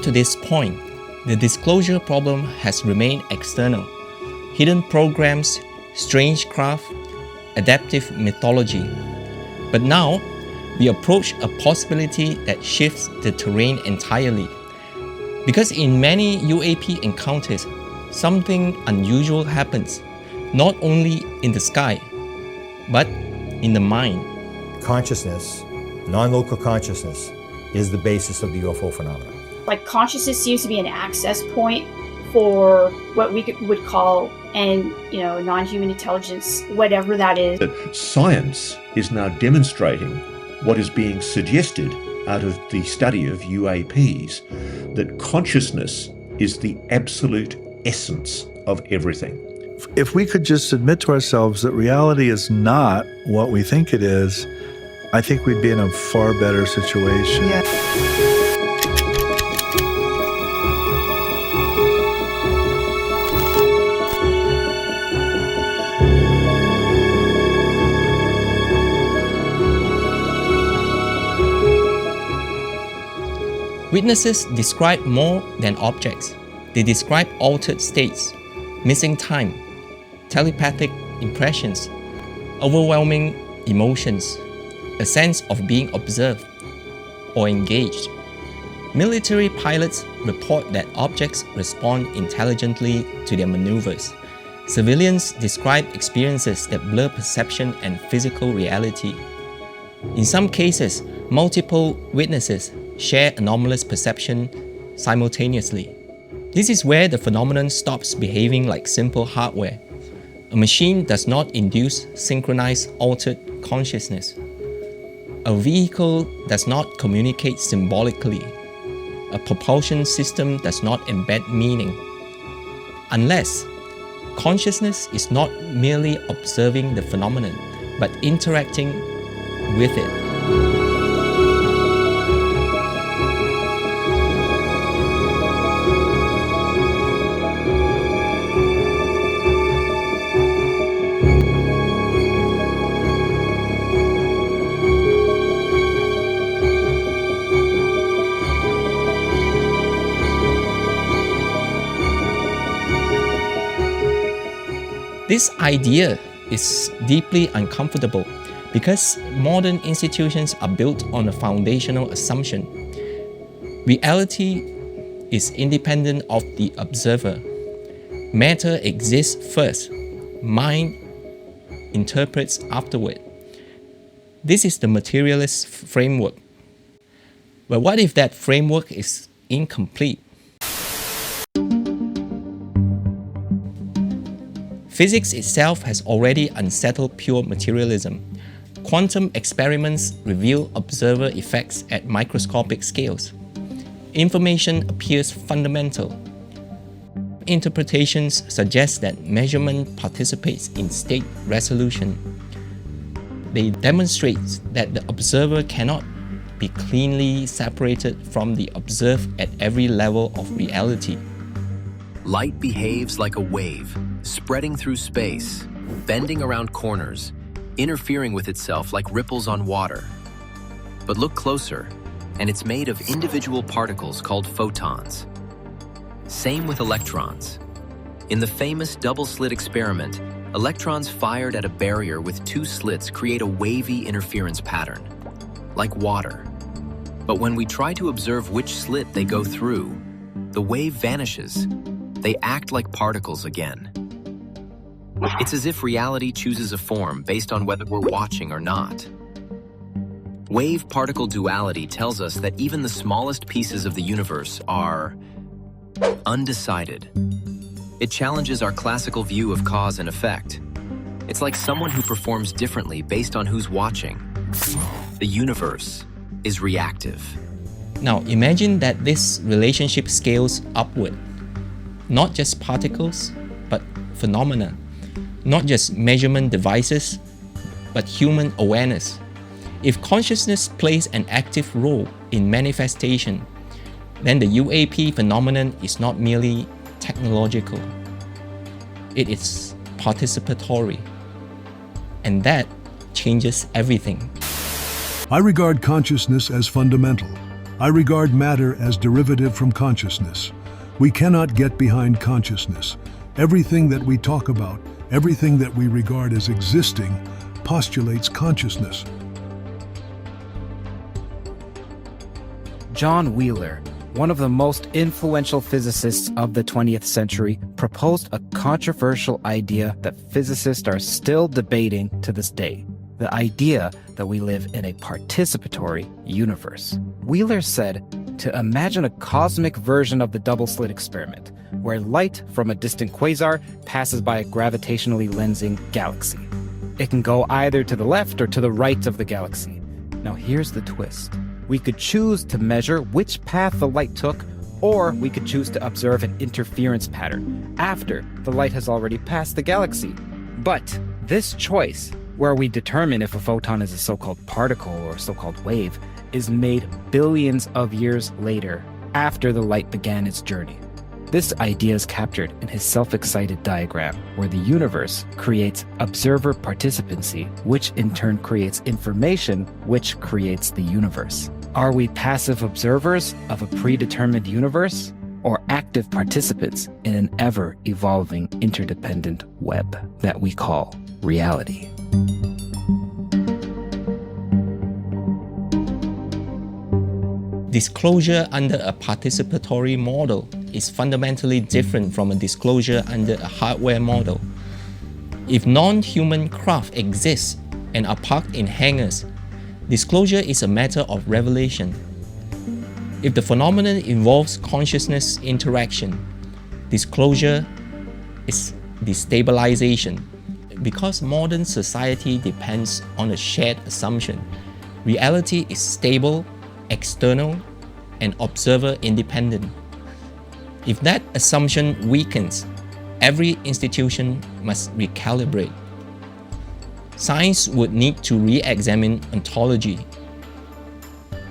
to this point, the disclosure problem has remained external. Hidden programs, strange craft, adaptive mythology. But now, we approach a possibility that shifts the terrain entirely. Because in many UAP encounters, something unusual happens, not only in the sky, but in the mind. Consciousness, non-local consciousness, is the basis of the UFO phenomenon. Like, consciousness seems to be an access point for what we would call non-human intelligence, whatever that is. That science is now demonstrating what is being suggested out of the study of UAPs, that consciousness is the absolute essence of everything. If we could just admit to ourselves that reality is not what we think it is, I think we'd be in a far better situation. Yeah. Witnesses describe more than objects. They describe altered states, missing time, telepathic impressions, overwhelming emotions, a sense of being observed or engaged. Military pilots report that objects respond intelligently to their maneuvers. Civilians describe experiences that blur perception and physical reality. In some cases, multiple witnesses share anomalous perception simultaneously. This is where the phenomenon stops behaving like simple hardware. A machine does not induce synchronized altered consciousness. A vehicle does not communicate symbolically. A propulsion system does not embed meaning. Unless consciousness is not merely observing the phenomenon, but interacting with it. This idea is deeply uncomfortable because modern institutions are built on a foundational assumption. Reality is independent of the observer. Matter exists first, mind interprets afterward. This is the materialist framework. But what if that framework is incomplete? Physics itself has already unsettled pure materialism. Quantum experiments reveal observer effects at microscopic scales. Information appears fundamental. Interpretations suggest that measurement participates in state resolution. They demonstrate that the observer cannot be cleanly separated from the observed at every level of reality. Light behaves like a wave, spreading through space, bending around corners, interfering with itself like ripples on water. But look closer, and it's made of individual particles called photons. Same with electrons. In the famous double-slit experiment, electrons fired at a barrier with two slits create a wavy interference pattern, like water. But when we try to observe which slit they go through, the wave vanishes. They act like particles again. It's as if reality chooses a form based on whether we're watching or not. Wave-particle duality tells us that even the smallest pieces of the universe are undecided. It challenges our classical view of cause and effect. It's like someone who performs differently based on who's watching. The universe is reactive. Now imagine that this relationship scales upward. Not just particles, but phenomena. Not just measurement devices, but human awareness. If consciousness plays an active role in manifestation, then the UAP phenomenon is not merely technological. It is participatory. And that changes everything. I regard consciousness as fundamental. I regard matter as derivative from consciousness. We cannot get behind consciousness. Everything that we talk about, everything that we regard as existing, postulates consciousness. John Wheeler, one of the most influential physicists of the 20th century, proposed a controversial idea that physicists are still debating to this day: the idea that we live in a participatory universe. Wheeler said to imagine a cosmic version of the double-slit experiment, where light from a distant quasar passes by a gravitationally lensing galaxy. It can go either to the left or to the right of the galaxy. Now here's the twist. We could choose to measure which path the light took, or we could choose to observe an interference pattern after the light has already passed the galaxy. But this choice, where we determine if a photon is a so-called particle or so-called wave, is made billions of years later, after the light began its journey. This idea is captured in his self-excited diagram, where the universe creates observer participancy, which in turn creates information, which creates the universe. Are we passive observers of a predetermined universe, or active participants in an ever-evolving interdependent web that we call reality? Disclosure under a participatory model is fundamentally different from a disclosure under a hardware model. If non-human craft exist and are parked in hangars, disclosure is a matter of revelation. If the phenomenon involves consciousness interaction, disclosure is destabilization. Because modern society depends on a shared assumption, reality is stable, external, and observer independent. If that assumption weakens, every institution must recalibrate. Science would need to re-examine ontology.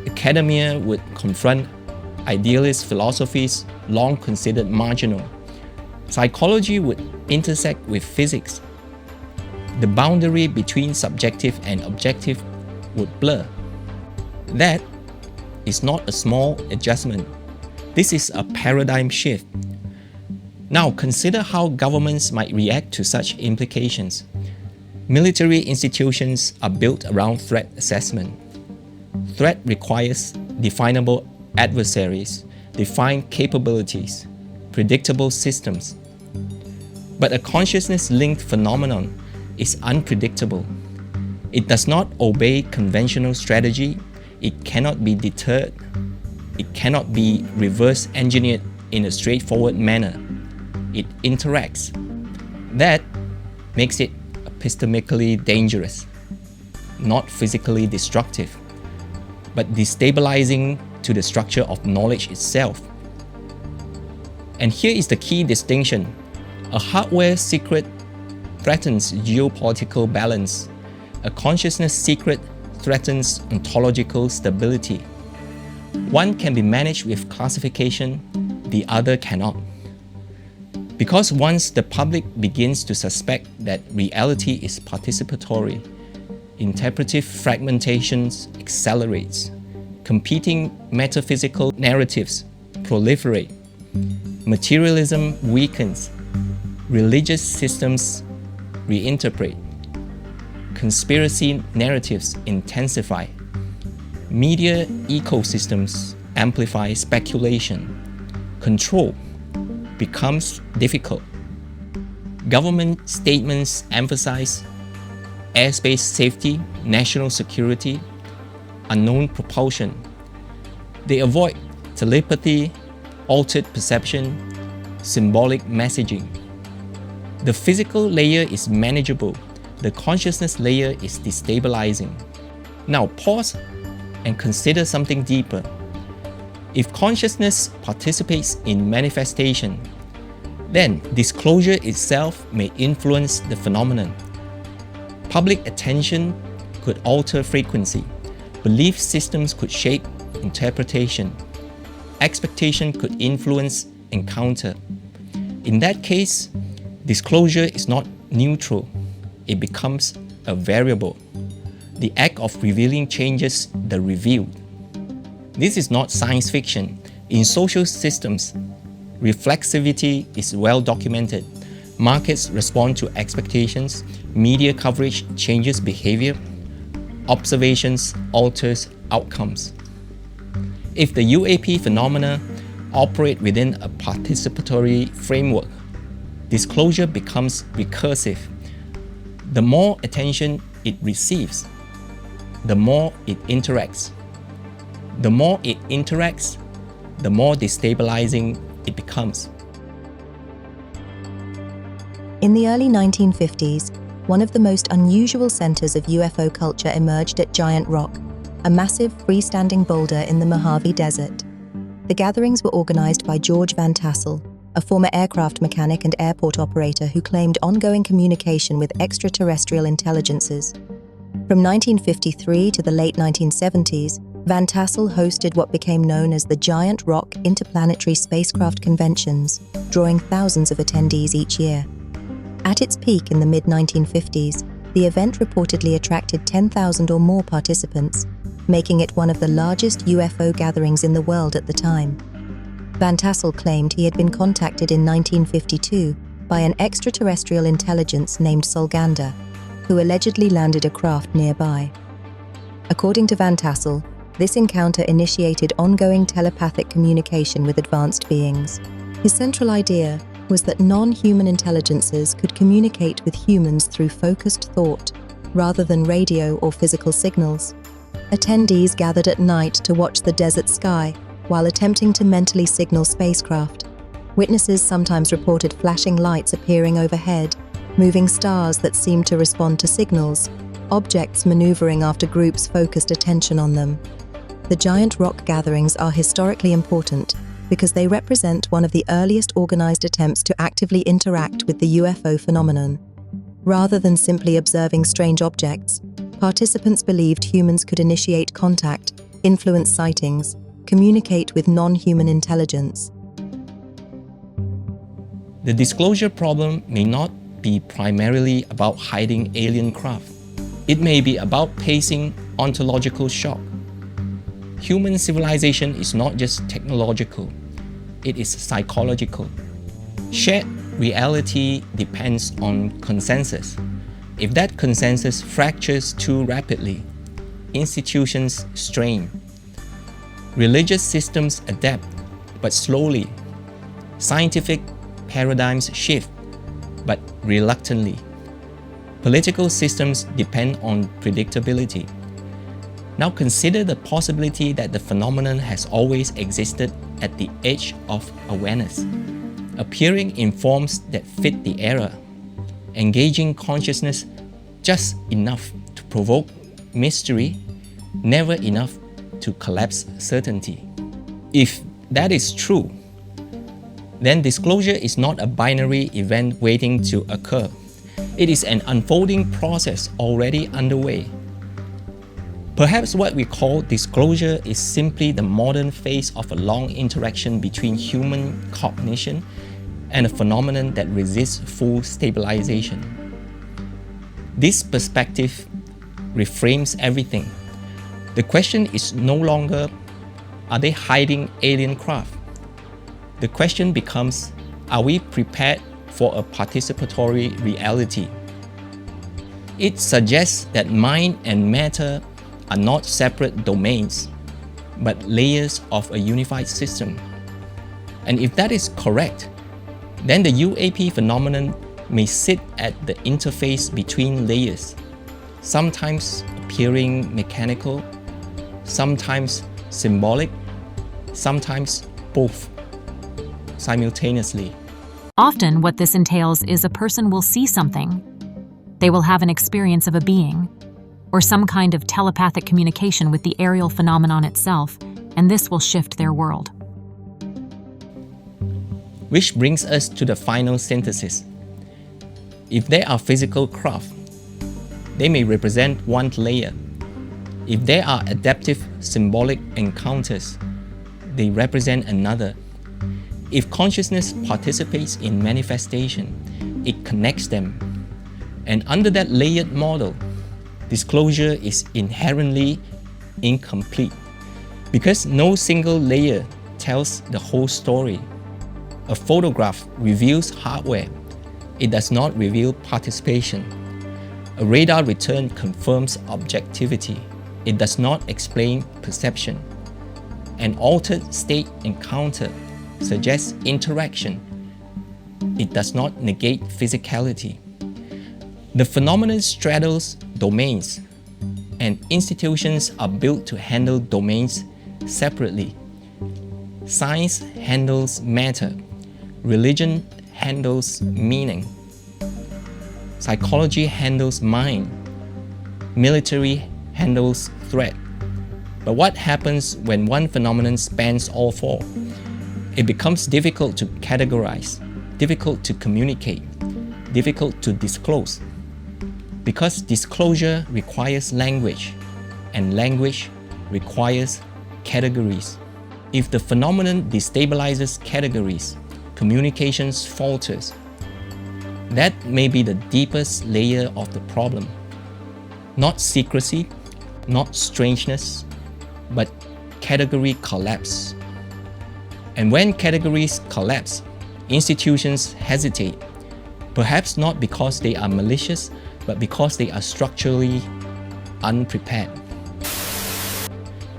Academia would confront idealist philosophies long considered marginal. Psychology would intersect with physics. The boundary between subjective and objective would blur. That is not a small adjustment. This is a paradigm shift. Now consider how governments might react to such implications. Military institutions are built around threat assessment. Threat requires definable adversaries, defined capabilities, predictable systems. But a consciousness-linked phenomenon is unpredictable. It does not obey conventional strategy. It cannot be deterred. It cannot be reverse engineered in a straightforward manner. It interacts. That makes it epistemically dangerous, not physically destructive, but destabilizing to the structure of knowledge itself. And here is the key distinction. A hardware secret threatens geopolitical balance. A consciousness secret threatens ontological stability. One can be managed with classification, the other cannot. Because once the public begins to suspect that reality is participatory, interpretive fragmentations accelerates, competing metaphysical narratives proliferate, materialism weakens, religious systems reinterpret, conspiracy narratives intensify, media ecosystems amplify speculation, control becomes difficult. Government statements emphasize airspace safety, national security, unknown propulsion. They avoid telepathy, altered perception, symbolic messaging. The physical layer is manageable. The consciousness layer is destabilizing. Now pause and consider something deeper. If consciousness participates in manifestation, then disclosure itself may influence the phenomenon. Public attention could alter frequency. Belief systems could shape interpretation. Expectation could influence encounter. In that case, disclosure is not neutral. It becomes a variable. The act of revealing changes the revealed. This is not science fiction. In social systems, reflexivity is well documented. Markets respond to expectations, media coverage changes behavior, observations alters outcomes. If the UAP phenomena operate within a participatory framework, disclosure becomes recursive. The more attention it receives, the more it interacts. The more it interacts, the more destabilizing it becomes. In the early 1950s, one of the most unusual centers of UFO culture emerged at Giant Rock, a massive freestanding boulder in the Mojave Desert. The gatherings were organized by George Van Tassel, a former aircraft mechanic and airport operator who claimed ongoing communication with extraterrestrial intelligences. From 1953 to the late 1970s, Van Tassel hosted what became known as the Giant Rock Interplanetary Spacecraft Conventions, drawing thousands of attendees each year. At its peak in the mid-1950s, the event reportedly attracted 10,000 or more participants, making it one of the largest UFO gatherings in the world at the time. Van Tassel claimed he had been contacted in 1952 by an extraterrestrial intelligence named Solganda, who allegedly landed a craft nearby. According to Van Tassel, this encounter initiated ongoing telepathic communication with advanced beings. His central idea was that non-human intelligences could communicate with humans through focused thought, rather than radio or physical signals. Attendees gathered at night to watch the desert sky while attempting to mentally signal spacecraft. Witnesses sometimes reported flashing lights appearing overhead, moving stars that seemed to respond to signals, objects maneuvering after groups focused attention on them. The Giant Rock gatherings are historically important because they represent one of the earliest organized attempts to actively interact with the UFO phenomenon. Rather than simply observing strange objects, participants believed humans could initiate contact, influence sightings, communicate with non-human intelligence. The disclosure problem may not be primarily about hiding alien craft. It may be about pacing ontological shock. Human civilization is not just technological, it is psychological. Shared reality depends on consensus. If that consensus fractures too rapidly, institutions strain. Religious systems adapt, but slowly. Scientific paradigms shift, but reluctantly. Political systems depend on predictability. Now consider the possibility that the phenomenon has always existed at the edge of awareness, appearing in forms that fit the era, engaging consciousness just enough to provoke mystery, never enough to collapse certainty. If that is true, then disclosure is not a binary event waiting to occur. It is an unfolding process already underway. Perhaps what we call disclosure is simply the modern phase of a long interaction between human cognition and a phenomenon that resists full stabilization. This perspective reframes everything. The question is no longer, are they hiding alien craft? The question becomes, are we prepared for a participatory reality? It suggests that mind and matter are not separate domains, but layers of a unified system. And if that is correct, then the UAP phenomenon may sit at the interface between layers, sometimes appearing mechanical, sometimes symbolic, sometimes both simultaneously. Often what this entails is a person will see something. They will have an experience of a being, or some kind of telepathic communication with the aerial phenomenon itself, and this will shift their world. Which brings us to the final synthesis. If there are physical craft, they may represent one layer. If there are adaptive symbolic encounters, they represent another. If consciousness participates in manifestation, it connects them. And under that layered model, disclosure is inherently incomplete. Because no single layer tells the whole story. A photograph reveals hardware. It does not reveal participation. A radar return confirms objectivity. It does not explain perception. An altered state encounter suggests interaction. It does not negate physicality. The phenomenon straddles domains, and institutions are built to handle domains separately. Science handles matter. Religion handles meaning. Psychology handles mind. Military handles threat. But what happens when one phenomenon spans all four? It becomes difficult to categorize, difficult to communicate, difficult to disclose. Because disclosure requires language, and language requires categories. If the phenomenon destabilizes categories, communications falters. That may be the deepest layer of the problem. Not secrecy, not strangeness, but category collapse. And when categories collapse, institutions hesitate, perhaps not because they are malicious, but because they are structurally unprepared.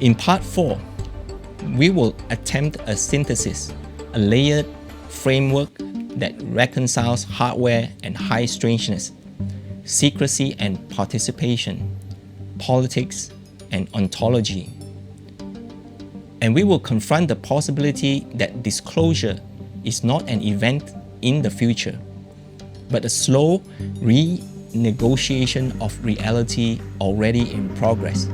In part 4, we will attempt a synthesis, a layered framework that reconciles hardware and high strangeness, secrecy and participation, politics and ontology. And we will confront the possibility that disclosure is not an event in the future, but a slow renegotiation of reality already in progress.